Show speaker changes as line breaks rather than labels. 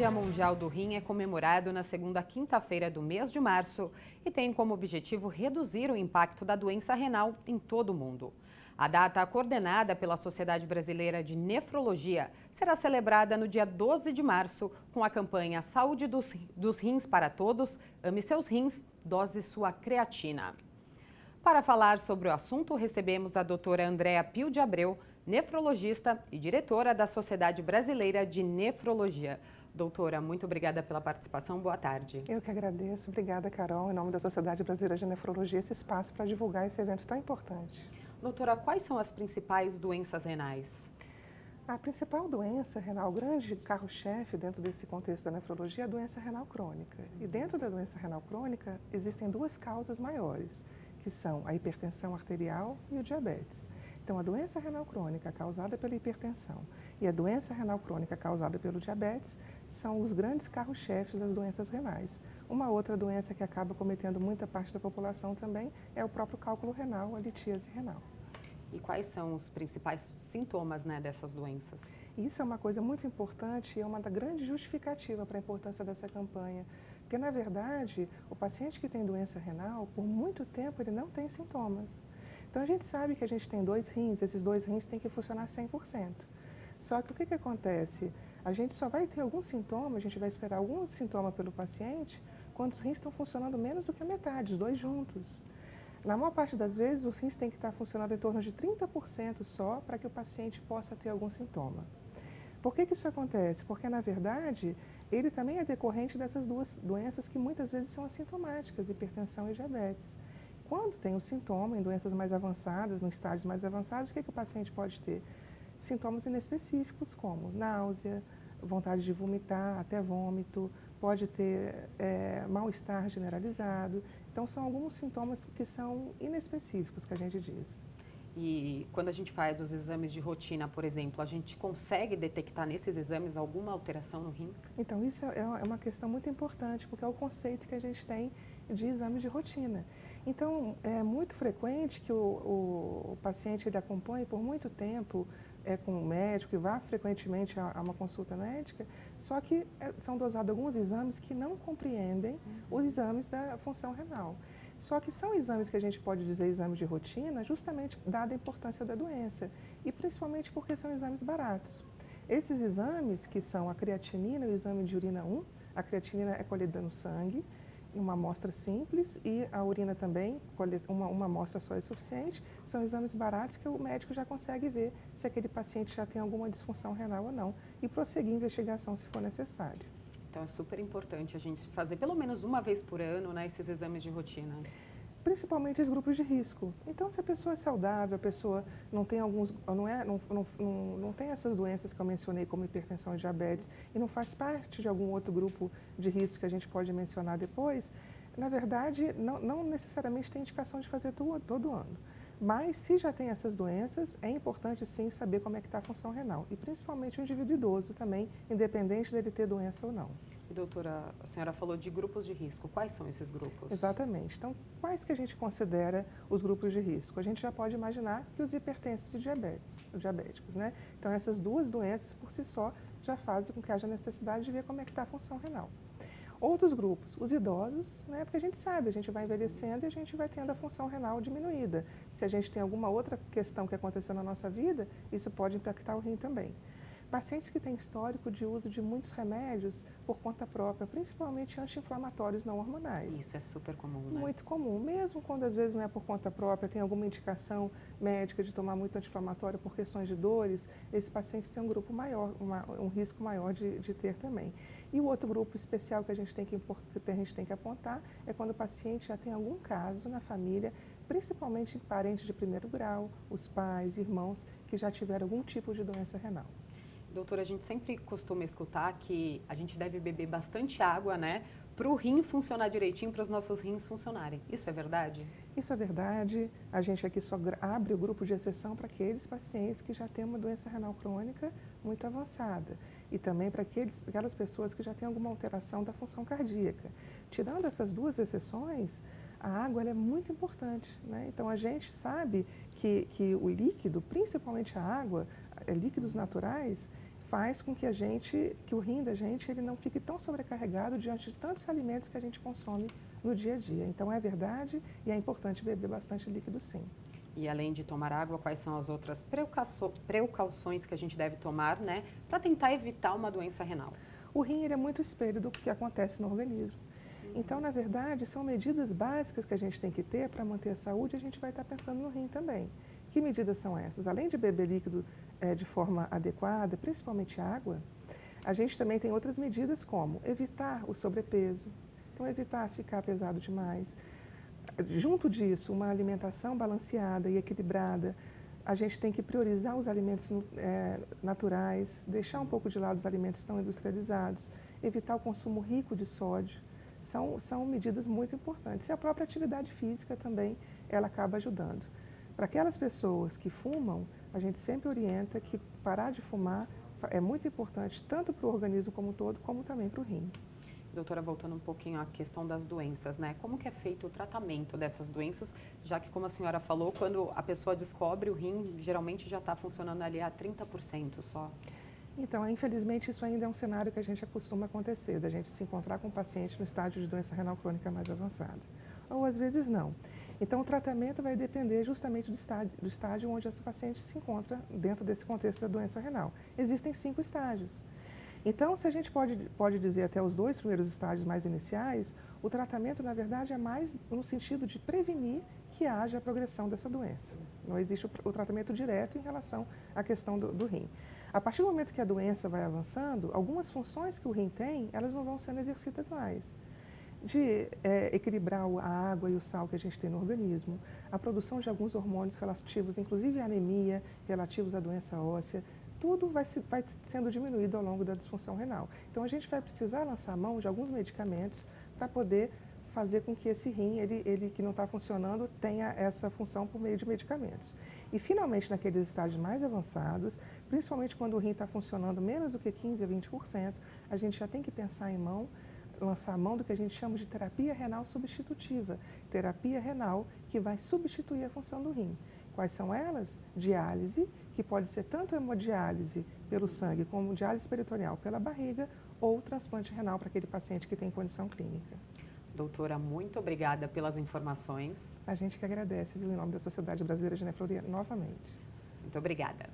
Dia Mundial do Rim é comemorado na segunda quinta-feira do mês de março e tem como objetivo reduzir o impacto da doença renal em todo o mundo. A data, coordenada pela Sociedade Brasileira de Nefrologia, será celebrada no dia 12 de março com a campanha Saúde dos Rins para Todos, Ame Seus Rins, Dose Sua Creatina. Para falar sobre o assunto, recebemos a doutora Andréa Pio de Abreu, nefrologista e diretora da Sociedade Brasileira de Nefrologia. Doutora, muito obrigada pela participação. Boa tarde.
Eu que agradeço. Obrigada, Carol, em nome da Sociedade Brasileira de Nefrologia, esse espaço para divulgar esse evento tão importante.
Doutora, quais são as principais doenças renais?
A principal doença renal, o grande carro-chefe dentro desse contexto da nefrologia é a doença renal crônica. E dentro da doença renal crônica existem duas causas maiores, que são a hipertensão arterial e o diabetes. Então, a doença renal crônica causada pela hipertensão e a doença renal crônica causada pelo diabetes são os grandes carros-chefes das doenças renais. Uma outra doença que acaba cometendo muita parte da população também é o próprio cálculo renal, a litíase renal.
E quais são os principais sintomas, dessas doenças?
Isso é uma coisa muito importante e é uma da grande justificativa para a importância dessa campanha. Porque, na verdade, o paciente que tem doença renal, por muito tempo, ele não tem sintomas. Então, a gente sabe que a gente tem dois rins, esses dois rins têm que funcionar 100%. Só que o que acontece? A gente só vai ter algum sintoma, a gente vai esperar algum sintoma pelo paciente, quando os rins estão funcionando menos do que a metade, os dois juntos. Na maior parte das vezes, os rins têm que estar funcionando em torno de 30% só para que o paciente possa ter algum sintoma. Por que isso acontece? Porque, na verdade, ele também é decorrente dessas duas doenças que muitas vezes são assintomáticas, hipertensão e diabetes. Quando tem o sintoma em doenças mais avançadas, em estágios mais avançados, o que o paciente pode ter? Sintomas inespecíficos como náusea, vontade de vomitar, até vômito, pode ter mal-estar generalizado. Então, são alguns sintomas que são inespecíficos, que a gente diz.
E quando a gente faz os exames de rotina, por exemplo, a gente consegue detectar nesses exames alguma alteração no rim?
Então, isso é uma questão muito importante, porque é o conceito que a gente tem de exame de rotina. Então, é muito frequente que o paciente ele acompanhe por muito tempo com o médico e vá frequentemente a uma consulta médica, só que são dosados alguns exames que não compreendem os exames da função renal. Só que são exames que a gente pode dizer exame de rotina, justamente dada a importância da doença, e principalmente porque são exames baratos. Esses exames, que são a creatinina e o exame de urina 1, a creatinina é colhida no sangue, em uma amostra simples, e a urina também, uma amostra só é suficiente, são exames baratos que o médico já consegue ver se aquele paciente já tem alguma disfunção renal ou não, e prosseguir a investigação se for necessário.
Então, é super importante a gente fazer pelo menos uma vez por ano, esses exames de rotina.
Principalmente os grupos de risco. Então, se a pessoa é saudável, a pessoa não tem não tem essas doenças que eu mencionei, como hipertensão e diabetes, e não faz parte de algum outro grupo de risco que a gente pode mencionar depois, na verdade, não necessariamente tem indicação de fazer todo ano. Mas, se já tem essas doenças, é importante sim saber como é que está a função renal. E principalmente o indivíduo idoso também, independente dele ter doença ou não.
E doutora, a senhora falou de grupos de risco. Quais são esses grupos?
Exatamente. Então, quais que a gente considera os grupos de risco? A gente já pode imaginar que os hipertensos e diabéticos, né? Então, essas duas doenças por si só já fazem com que haja necessidade de ver como é que está a função renal. Outros grupos, os idosos, né? Porque a gente sabe, a gente vai envelhecendo e a gente vai tendo a função renal diminuída. Se a gente tem alguma outra questão que aconteceu na nossa vida, isso pode impactar o rim também. Pacientes que têm histórico de uso de muitos remédios por conta própria, principalmente anti-inflamatórios não hormonais.
Isso é super comum, né?
Muito comum, mesmo quando às vezes não é por conta própria, tem alguma indicação médica de tomar muito anti-inflamatório por questões de dores, esses pacientes têm um grupo maior, um risco maior de ter também. E o outro grupo especial que a gente tem que apontar é quando o paciente já tem algum caso na família, principalmente parentes de primeiro grau, os pais, irmãos, que já tiveram algum tipo de doença renal.
Doutora, a gente sempre costuma escutar que a gente deve beber bastante água, para o rim funcionar direitinho, para os nossos rins funcionarem. Isso é verdade?
Isso é verdade. A gente aqui só abre o grupo de exceção para aqueles pacientes que já têm uma doença renal crônica muito avançada. E também para aquelas pessoas que já têm alguma alteração da função cardíaca. Tirando essas duas exceções, a água ela é muito importante, né? Então, a gente sabe que o líquido, principalmente a água, líquidos naturais, faz com que que o rim da gente, ele não fique tão sobrecarregado diante de tantos alimentos que a gente consome no dia a dia. Então é verdade e é importante beber bastante líquido sim.
E além de tomar água, quais são as outras precauções que a gente deve tomar, né, para tentar evitar uma doença renal?
O rim ele é muito espelho do que acontece no organismo. Então, na verdade, são medidas básicas que a gente tem que ter para manter a saúde, a gente vai estar pensando no rim também. Que medidas são essas? Além de beber líquido de forma adequada, principalmente água, a gente também tem outras medidas como evitar o sobrepeso, então evitar ficar pesado demais. Junto disso, uma alimentação balanceada e equilibrada, a gente tem que priorizar os alimentos naturais, deixar um pouco de lado os alimentos tão industrializados, evitar o consumo rico de sódio. São medidas muito importantes. E a própria atividade física também, ela acaba ajudando. Para aquelas pessoas que fumam, a gente sempre orienta que parar de fumar é muito importante, tanto para o organismo como um todo, como também para o rim.
Doutora, voltando um pouquinho à questão das doenças, né? Como que é feito o tratamento dessas doenças, já que, como a senhora falou, quando a pessoa descobre o rim, geralmente já está funcionando ali a 30% só.
Então, infelizmente, isso ainda é um cenário que a gente acostuma acontecer, da gente se encontrar com um paciente no estágio de doença renal crônica mais avançada. Ou às vezes não. Então, o tratamento vai depender justamente do estágio onde essa paciente se encontra dentro desse contexto da doença renal. Existem 5 estágios. Então, se a gente pode dizer até os 2 primeiros estágios mais iniciais, o tratamento, na verdade, é mais no sentido de prevenir que haja a progressão dessa doença. Não existe o tratamento direto em relação à questão do rim. A partir do momento que a doença vai avançando, algumas funções que o rim tem, elas não vão sendo exercidas mais. De equilibrar a água e o sal que a gente tem no organismo, a produção de alguns hormônios relativos, inclusive à anemia, relativos à doença óssea, tudo vai sendo diminuído ao longo da disfunção renal. Então, a gente vai precisar lançar mão de alguns medicamentos para poder fazer com que esse rim, ele que não está funcionando, tenha essa função por meio de medicamentos. E, finalmente, naqueles estágios mais avançados, principalmente quando o rim está funcionando menos do que 15% a 20%, a gente já tem que pensar em lançar a mão do que a gente chama de terapia renal substitutiva. Terapia renal que vai substituir a função do rim. Quais são elas? Diálise, que pode ser tanto hemodiálise pelo sangue como diálise peritoneal pela barriga ou transplante renal para aquele paciente que tem condição clínica.
Doutora, muito obrigada pelas informações.
A gente que agradece, viu, em nome da Sociedade Brasileira de Nefropatia, novamente.
Muito obrigada.